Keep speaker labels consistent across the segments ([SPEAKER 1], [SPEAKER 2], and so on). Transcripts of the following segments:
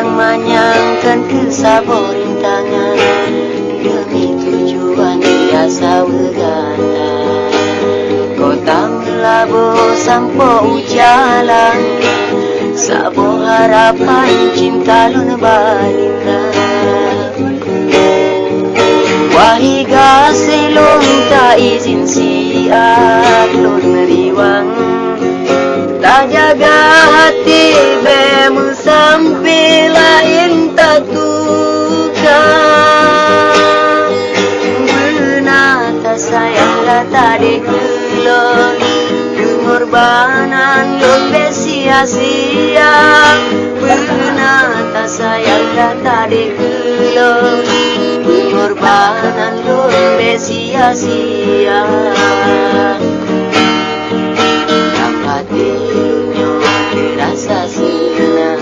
[SPEAKER 1] Manyangkan kesabor rintangan demi tujuan biasa berganda. Kota melabur sampo ujalan, sabo harapan cinta lun baginda. Wahiga selong tak izin siap lun riwang, tak jaga hati bemu sampai lain tak tukar. Benata sayang tak dikelon, pengorbanan lebih sia-sia. Benata sayang tak dikelon, pengorbanan lebih sia-sia. Rasa senang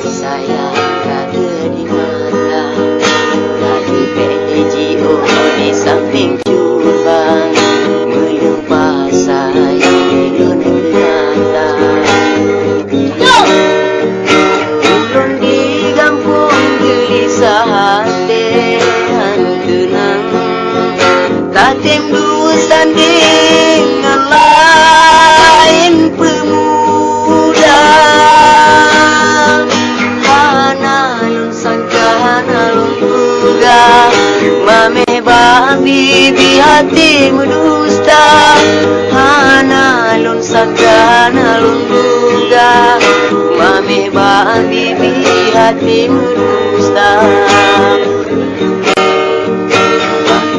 [SPEAKER 1] sayang ada di mata, dari PJO di samping jubang melepas saya lun kerata. Ulun di kampung gelisah hati tenang, tak timbul sandingan lain pemuda. Hana lun sangka hana lun duga, mame babi di hati medusta. Hana lun sangka hana lun duga, mame babi di hati medusta.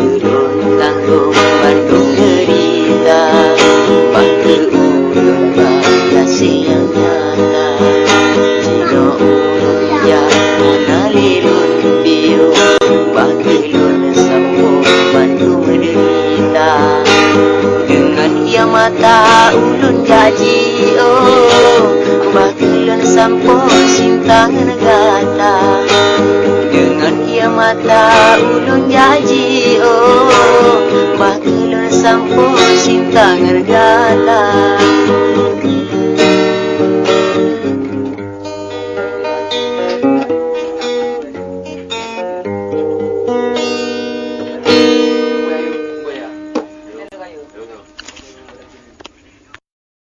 [SPEAKER 1] Ulun tanggung Bandung derita, bakal ulun bagasi yang nyata. Jino ulun ya nalilun biu, bakal ulun sampo Bandung derita. Dengan ia mata ulun jaji bakal ulun sampo sintang negata. Dengan ia mata ulun janji bakal ulun sampo sintang negata.